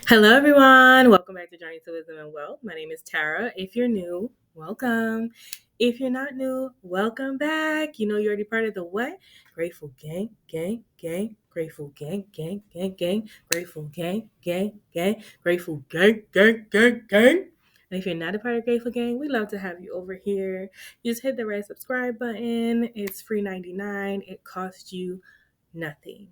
Hello, everyone. Welcome back to Journey to Wisdom and Wealth. My name is Tara. If you're new, welcome. If you're not new, welcome back. You know you're already part of the what? Grateful gang, gang, gang. Grateful gang, gang, gang, gang. Grateful gang, gang, gang. Grateful gang, gang, gang, gang. And if you're not a part of Grateful Gang, we'd love to have you over here. You just hit the red subscribe button. It's free 99. It costs you nothing.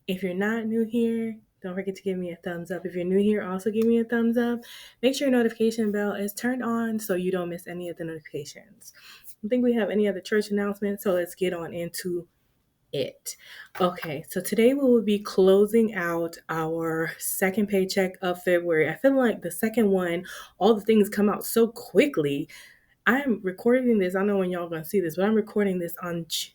If you're not new here, don't forget to give me a thumbs up. If you're new here, also give me a thumbs up. Make sure your notification bell is turned on so you don't miss any of the notifications. I don't think we have any other church announcements, so let's get on into it. Okay, so today we will be closing out our second paycheck of February. I feel like the second one, all the things come out so quickly. I'm recording this. I don't know when y'all gonna see this, but I'm recording this on June.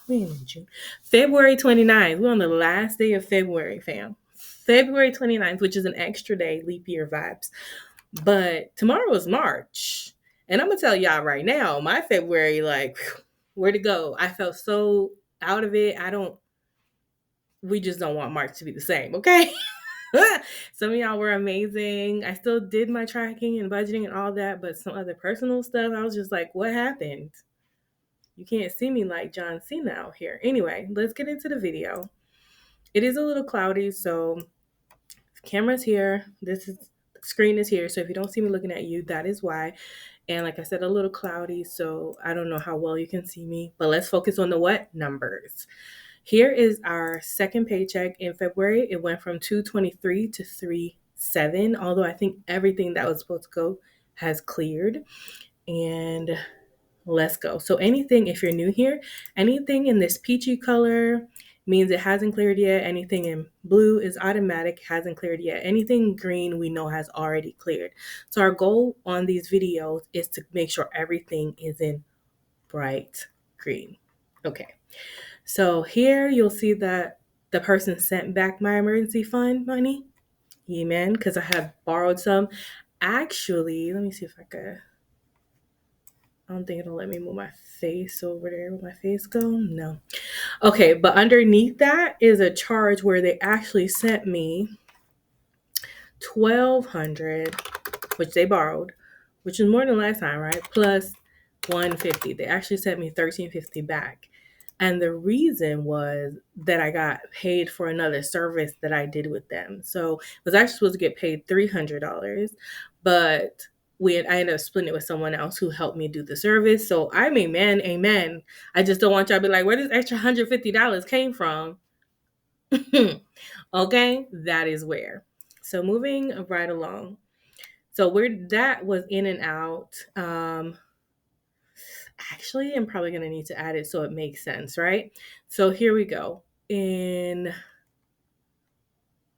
We in June. February 29th. We're on the last day of February, fam. February 29th, which is an extra day, leap year vibes. But tomorrow is March. And I'm gonna tell y'all right now, my February, like, where to go? I felt so out of it. We just don't want March to be the same, okay? Some of y'all were amazing. I still did my tracking and budgeting and all that, but some other personal stuff, I was just like, what happened? You can't see me like John Cena out here. Anyway, let's get into the video. It is a little cloudy, so camera's here. Screen is here. So if you don't see me looking at you, that is why. And like I said, a little cloudy, so I don't know how well you can see me. But let's focus on the what? Numbers. Here is our second paycheck in February. It went from 223 to 37, although I think everything that was supposed to go has cleared. And let's go. So anything, if you're new here, anything in this peachy color means it hasn't cleared yet. Anything in blue is automatic, hasn't cleared yet. Anything green we know has already cleared. So our goal on these videos is to make sure everything is in bright green. Okay. So here you'll see that the person sent back my emergency fund money. Amen. Because I have borrowed some. Actually, let me see if I could. I don't think it'll let me move my face over there. Will my face go? No. Okay, but underneath that is a charge where they actually sent me $1,200, which they borrowed, which is more than last time, right? Plus $150. They actually sent me $1,350 back. And the reason was that I got paid for another service that I did with them. So I was actually supposed to get paid $300, but I ended up splitting it with someone else who helped me do the service. So I'm amen. I just don't want y'all to be like, where does extra $150 came from? Okay, that is where. So moving right along. So that was in and out. Actually, I'm probably going to need to add it so it makes sense, right? So here we go. In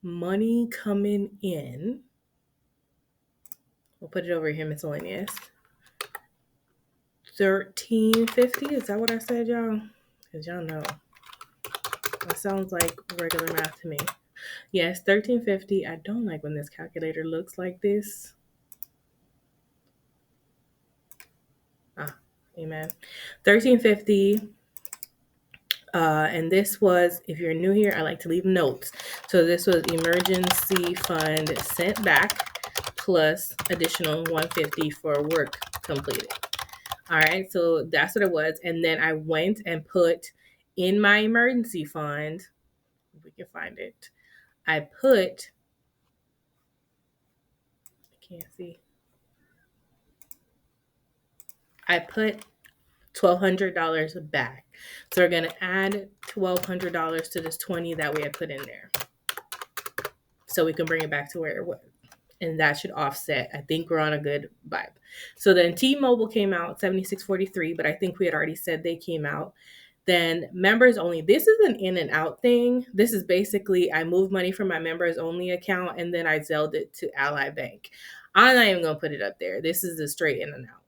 money coming in, we'll put it over here, miscellaneous. $1,350. Is that what I said, y'all? Because y'all know. That sounds like regular math to me. Yes, $1,350. I don't like when this calculator looks like this. Amen. $1,350. And this was, if you're new here, I like to leave notes. So this was emergency fund sent back plus additional $150 for work completed. All right, so that's what it was. And then I went and put in my emergency fund, if we can find it, I put $1,200 back. So we're gonna add $1,200 to this 20 that we had put in there, so we can bring it back to where it was, and that should offset. I think we're on a good vibe. So then T-Mobile came out $76.43, but I think we had already said they came out. Then members only. This is an in and out thing. This is basically I moved money from my members only account and then I Zelled it to Ally Bank. I'm not even gonna put it up there. This is the straight in and out.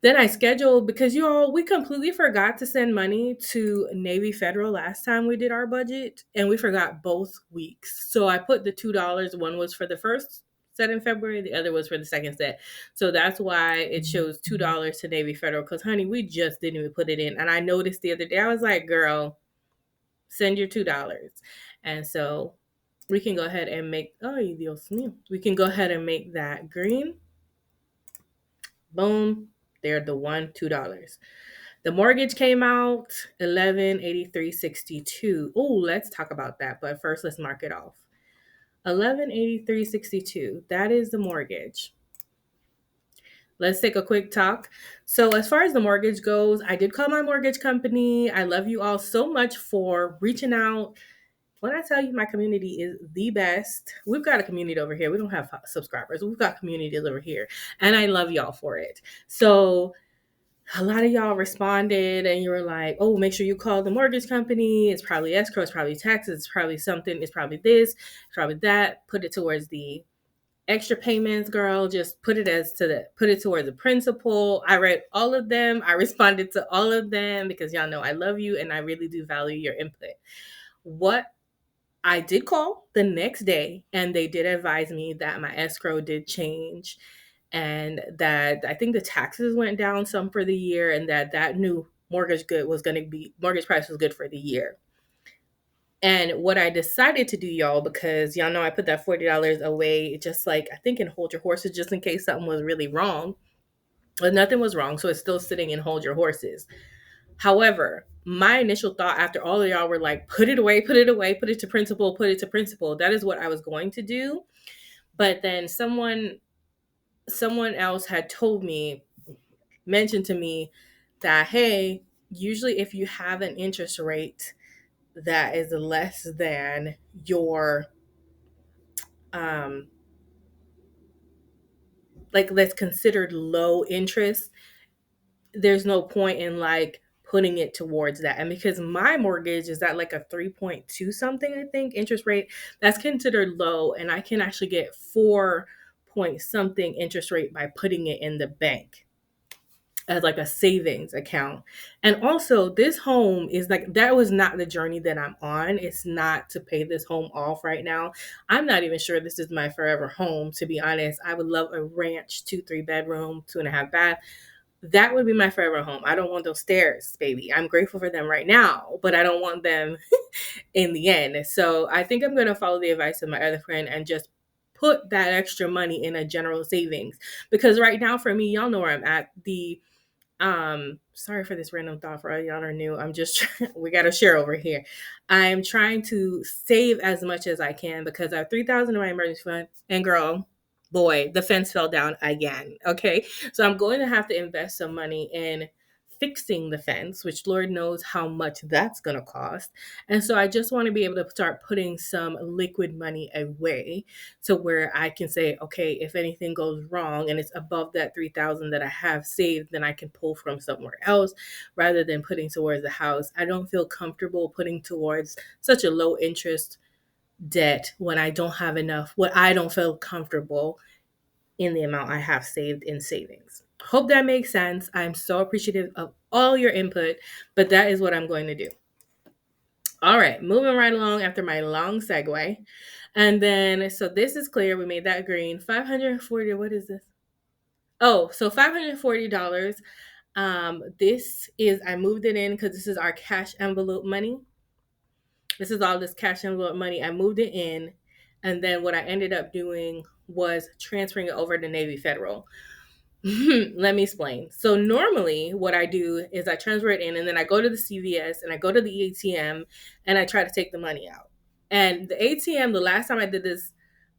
Then I scheduled, because we completely forgot to send money to Navy Federal last time we did our budget, and we forgot both weeks. So I put the $2. One was for the first set in February, the other was for the second set. So that's why it shows $2 to Navy Federal, because honey, we just didn't even put it in. And I noticed the other day, I was like, girl, send your $2. And so We can go ahead and make, oh, Dios mío. We can go ahead and make that green. Boom. They're the $2. The mortgage came out 1183.62. Oh, let's talk about that. But first, let's mark it off. 1183.62. That is the mortgage. Let's take a quick talk. So, as far as the mortgage goes, I did call my mortgage company. I love you all so much for reaching out. When I tell you my community is the best, we've got a community over here. We don't have subscribers. We've got communities over here. And I love y'all for it. So, a lot of y'all responded and you were like, oh, make sure you call the mortgage company. It's probably escrow, it's probably taxes, it's probably something, it's probably this, it's probably that. Put it towards the extra payments, girl. Just put it towards the principal. I read all of them. I responded to all of them because y'all know I love you and I really do value your input. What I did call the next day and they did advise me that my escrow did change and that I think the taxes went down some for the year and that new mortgage price was good for the year. And what I decided to do, y'all, because y'all know I put that $40 away, just like I think in Hold Your Horses, just in case something was really wrong. But nothing was wrong, so it's still sitting in Hold Your Horses. However, my initial thought after all of y'all were like, put it away, put it away, put it to principal, put it to principal. That is what I was going to do. But then someone else had mentioned to me that, hey, usually if you have an interest rate that is less than your like that's considered low interest, there's no point in like putting it towards that. And because my mortgage is at like a 3.2 something, I think, interest rate, that's considered low. And I can actually get 4 point something interest rate by putting it in the bank as like a savings account. And also this home is like, that was not the journey that I'm on. It's not to pay this home off right now. I'm not even sure this is my forever home, to be honest. I would love a ranch 2-3 bedroom, 2.5 bath. That would be my forever home. I don't want those stairs, baby. I'm grateful for them right now, but I don't want them in the end. So I think I'm going to follow the advice of my other friend and just put that extra money in a general savings. Because right now for me, y'all know where I'm at. Sorry for this random thought for all y'all are new. I'm just we got to share over here. I'm trying to save as much as I can because I have 3,000 in my emergency fund, and girl, boy, the fence fell down again. Okay, so I'm going to have to invest some money in fixing the fence, which Lord knows how much that's going to cost. And so I just want to be able to start putting some liquid money away to where I can say, okay, if anything goes wrong and it's above that 3,000 that I have saved, then I can pull from somewhere else rather than putting towards the house. I don't feel comfortable putting towards such a low interest debt when I don't have enough, what I don't feel comfortable in the amount I have saved in savings. Hope that makes sense. I'm so appreciative of all your input, but that is what I'm going to do. All right, moving right along after my long segue. And then, so this is clear. We made that green. 540, what is this? Oh, so $540. This is, I moved it in because this is our cash envelope money. This is all this cash envelope money. I moved it in. And then what I ended up doing was transferring it over to Navy Federal. Let me explain. So normally what I do is I transfer it in and then I go to the CVS and I go to the ATM and I try to take the money out. And the ATM, the last time I did this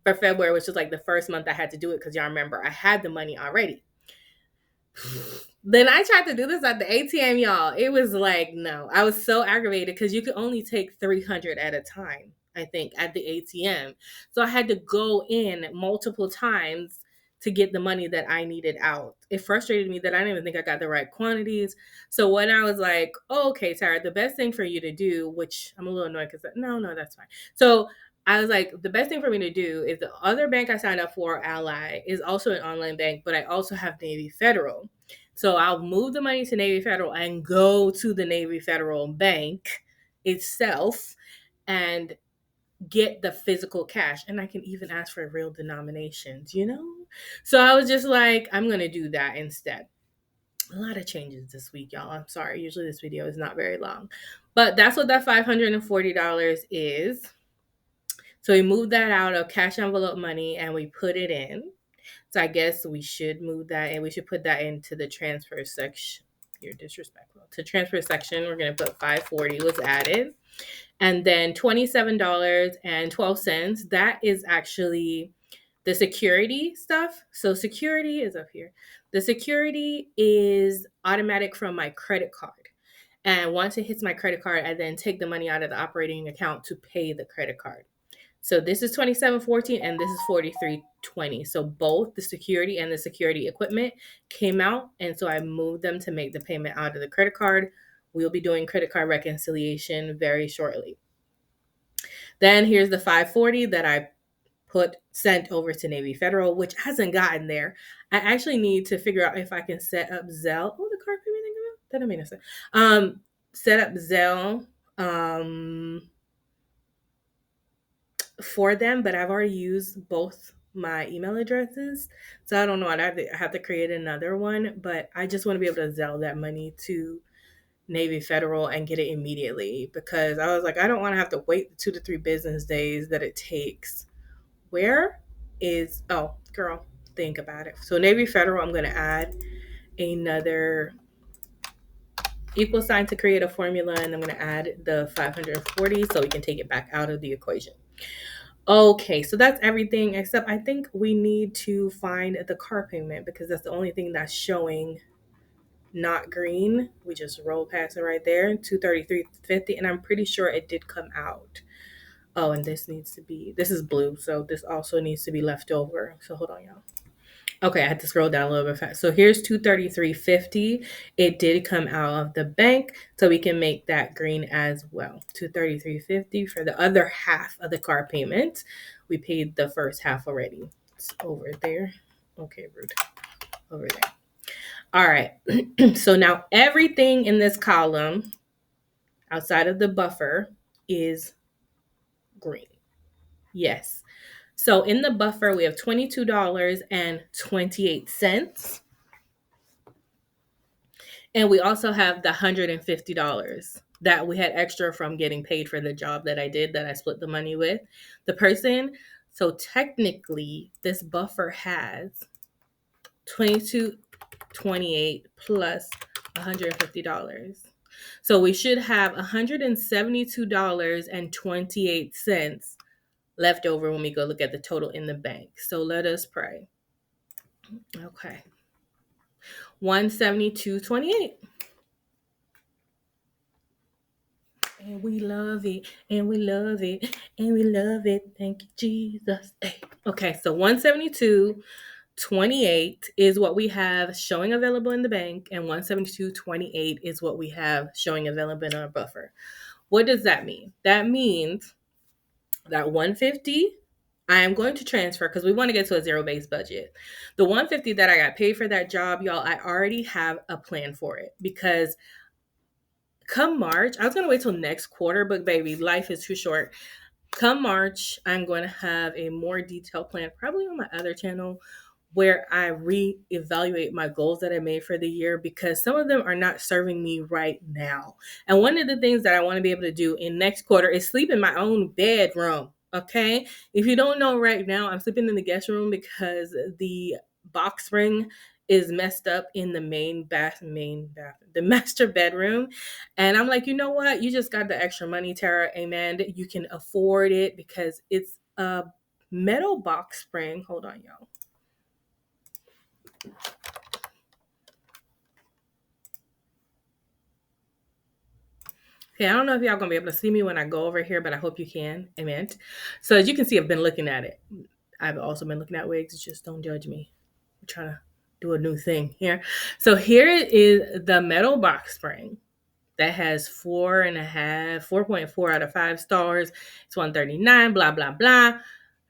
for February, which was like the first month I had to do it because y'all remember I had the money already. Then I tried to do this at the ATM, y'all. It was like, no. I was so aggravated because you could only take 300 at a time, I think, at the ATM. So I had to go in multiple times to get the money that I needed out. It frustrated me that I didn't even think I got the right quantities. So when I was like, oh, okay, Tara, the best thing for you to do, which I'm a little annoyed because no, that's fine. So I was like, the best thing for me to do is the other bank I signed up for, Ally, is also an online bank, but I also have Navy Federal. So I'll move the money to Navy Federal and go to the Navy Federal Bank itself and get the physical cash. And I can even ask for real denominations, you know? So I was just like, I'm going to do that instead. A lot of changes this week, y'all. I'm sorry. Usually this video is not very long. But that's what that $540 is. So we moved that out of cash envelope money and we put it in. So I guess we should move that and we should put that into the transfer section. You're disrespectful. To transfer section, we're going to put 540 was added. And then $27.12. That is actually the security stuff. So security is up here. The security is automatic from my credit card. And once it hits my credit card, I then take the money out of the operating account to pay the credit card. So this is 2714 and this is 4320. So both the security and the security equipment came out. And so I moved them to make the payment out of the credit card. We'll be doing credit card reconciliation very shortly. Then here's the 540 that I sent over to Navy Federal, which hasn't gotten there. I actually need to figure out if I can set up Zelle. Oh, the card payment thing come out? That don't make no sense. Set up Zelle for them, but I've already used both my email addresses. So I don't know. I have to create another one, but I just want to be able to Zelle that money to Navy Federal and get it immediately because I was like, I don't want to have to wait the 2 to 3 business days that it takes. Where is, oh, girl, think about it. So Navy Federal, I'm going to add another equal sign to create a formula, and I'm going to add the 540 so we can take it back out of the equation. Okay, so that's everything except I think we need to find the car payment because that's the only thing that's showing not green. We just roll past it right there, $233.50, and I'm pretty sure it did come out. Oh, and this is blue, so this also needs to be left over. So hold on, y'all. Okay, I had to scroll down a little bit fast. So here's $233.50. It did come out of the bank, so we can make that green as well. $233.50 for the other half of the car payment. We paid the first half already. It's over there. Okay, rude. Over there. All right. So now everything in this column outside of the buffer is green. Yes. So in the buffer, we have $22.28. And we also have the $150 that we had extra from getting paid for the job that I did, that I split the money with the person. So technically, this buffer has $22.28 plus $150. So we should have $172.28 left over when we go look at the total in the bank. So let us pray. Okay. 172.28. And we love it. And we love it. And we love it. Thank you, Jesus. Hey. Okay, so 172.28 is what we have showing available in the bank, and 172.28 is what we have showing available in our buffer. What does that mean? That means that 150 I am going to transfer because we want to get to a zero-based budget. The 150 that I got paid for that job, y'all, I already have a plan for it because come March, I was going to wait till next quarter, but baby, life is too short. Come March, I'm going to have a more detailed plan, probably on my other channel, where I reevaluate my goals that I made for the year because some of them are not serving me right now. And one of the things that I want to be able to do in next quarter is sleep in my own bedroom. Okay. If you don't know right now, I'm sleeping in the guest room because the box spring is messed up in the main bathroom, the master bedroom. And I'm like, you know what? You just got the extra money, Tara. Amen. You can afford it because it's a metal box spring. Hold on, y'all. Okay, I don't know if y'all gonna be able to see me when I go over here, but I hope you can. Amen. So as you can see, I've been looking at it. I've also been looking at wigs. Just don't judge me. I'm trying to do a new thing here. So here is the metal box spring that has 4.4 out of 5 stars. It's $139, blah, blah, blah.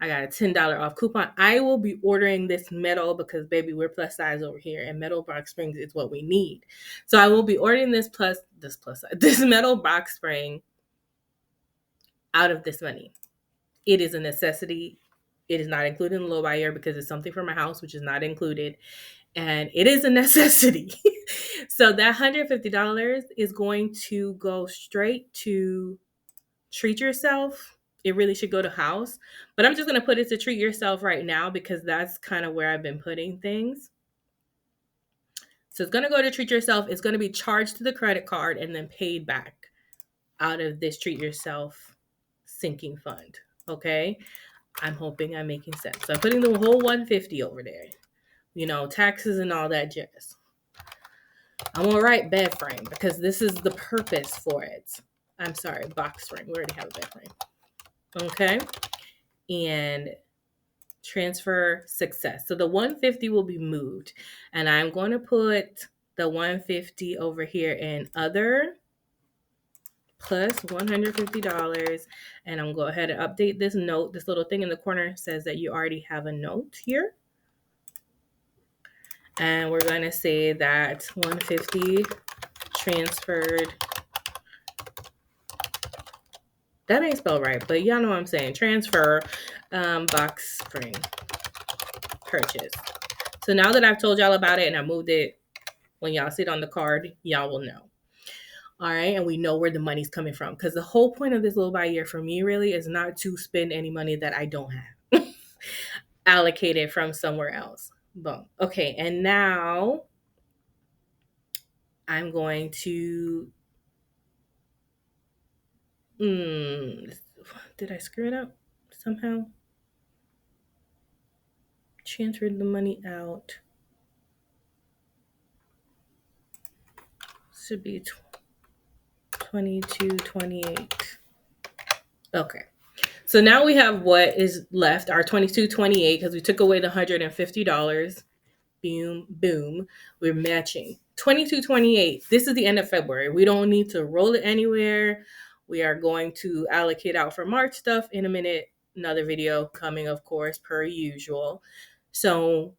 I got a $10 off coupon. I will be ordering this metal because, baby, we're plus size over here, and metal box springs is what we need. So I will be ordering this metal box spring out of this money. It is a necessity. It is not included in the low buy year because it's something for my house, which is not included. And it is a necessity. So that $150 is going to go straight to treat yourself. it really should go to house. But I'm just going to put it to treat yourself right now because that's kind of where I've been putting things. So it's going to go to treat yourself. It's going to be charged to the credit card and then paid back out of this treat yourself sinking fund. Okay. I'm hoping I'm making sense. So I'm putting the whole 150 over there. You know, taxes and all that jazz. I'm gonna write bed frame because this is the purpose for it. I'm sorry, box frame. We already have a bed frame. Okay. And transfer success. So the 150 will be moved. And I'm going to put the 150 over here in other plus $150. And I'm going to go ahead and update this note. This little thing in the corner says that you already have a note here. And we're going to say that 150 transferred. That ain't spelled right, but y'all know what I'm saying. Transfer box spring purchase. So now that I've told y'all about it and I moved it, when y'all see it on the card, y'all will know. All right. And we know where the money's coming from. Because the whole point of this little by year for me really is not to spend any money that I don't have allocated from somewhere else. Boom. Okay. And now I'm going to did I screw it up somehow? Transferred the money out. Should be 22.28. Okay. So now we have what is left, our $22.28, because we took away the $150. Boom, boom. We're matching $22.28. This is the end of February. We don't need to roll it anywhere. We are going to allocate out for March stuff in a minute. Another video coming, of course, per usual. So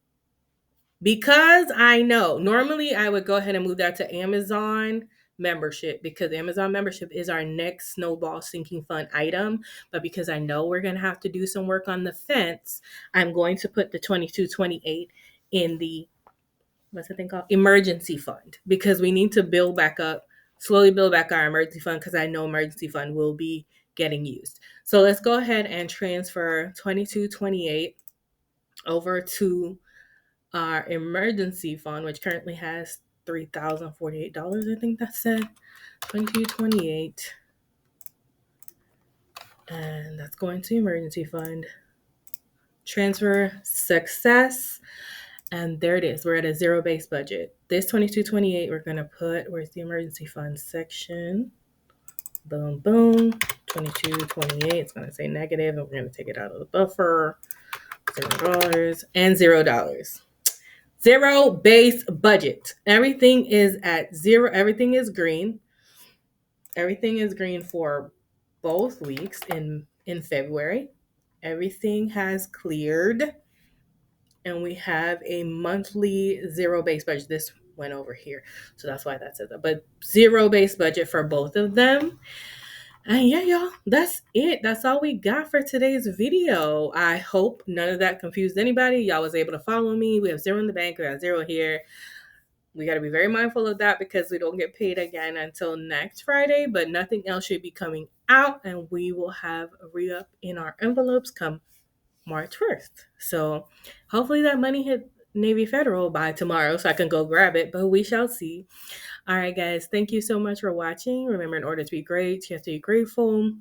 because I know normally I would go ahead and move that to Amazon membership because Amazon membership is our next snowball sinking fund item. But because I know we're going to have to do some work on the fence, I'm going to put the 22.28 in the, what's the thing called? Emergency fund, because we need to build back up, slowly build back our emergency fund because I know emergency fund will be getting used. So let's go ahead and transfer 22.28 over to our emergency fund, which currently has $3,048. I think that said 22.28, and that's going to emergency fund. Transfer success, and there it is. We're at a zero base budget. This 22.28 we're gonna put, where's the emergency fund section? Boom, boom. 22.28. It's gonna say negative, and we're gonna take it out of the buffer. $0 and $0. Zero base budget. Everything is at zero. Everything is green. Everything is green for both weeks in February. Everything has cleared. And we have a monthly zero base budget. This went over here. So that's why that says that. But zero base budget for both of them. And yeah, y'all, that's it. That's all we got for today's video. I hope none of that confused anybody. Y'all was able to follow me. We have zero in the bank. We have zero here. We got to be very mindful of that because we don't get paid again until next Friday. But nothing else should be coming out. And we will have a re-up in our envelopes come March 1st. So hopefully that money hit Navy Federal by tomorrow so I can go grab it. But we shall see. All right, guys, thank you so much for watching. Remember, in order to be great, you have to be grateful.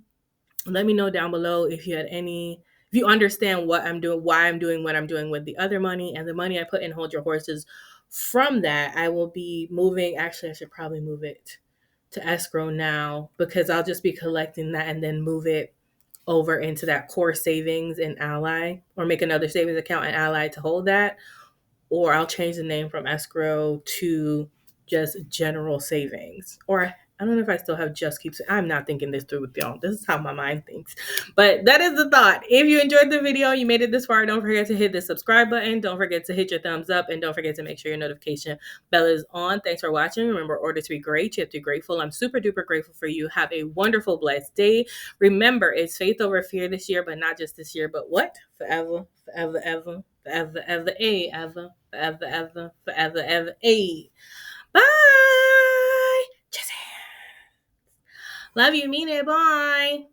Let me know down below if you understand what I'm doing, why I'm doing what I'm doing with the other money and the money I put in Hold Your Horses. From that, I will be moving. Actually, I should probably move it to escrow now because I'll just be collecting that and then move it over into that core savings in Ally, or make another savings account in Ally to hold that. Or I'll change the name from escrow to just general savings. Or I don't know if I still have Just Keep. I'm not thinking this through with y'all. This is how my mind thinks. But that is the thought. If you enjoyed the video, you made it this far, don't forget to hit the subscribe button. Don't forget to hit your thumbs up. And don't forget to make sure your notification bell is on. Thanks for watching. Remember, in order to be great, you have to be grateful. I'm super duper grateful for you. Have a wonderful, blessed day. Remember, it's faith over fear this year, but not just this year, but what? Forever, forever, ever, forever, ever, ever, forever, ever, forever, ever, Bye. Love you, mean it. Bye.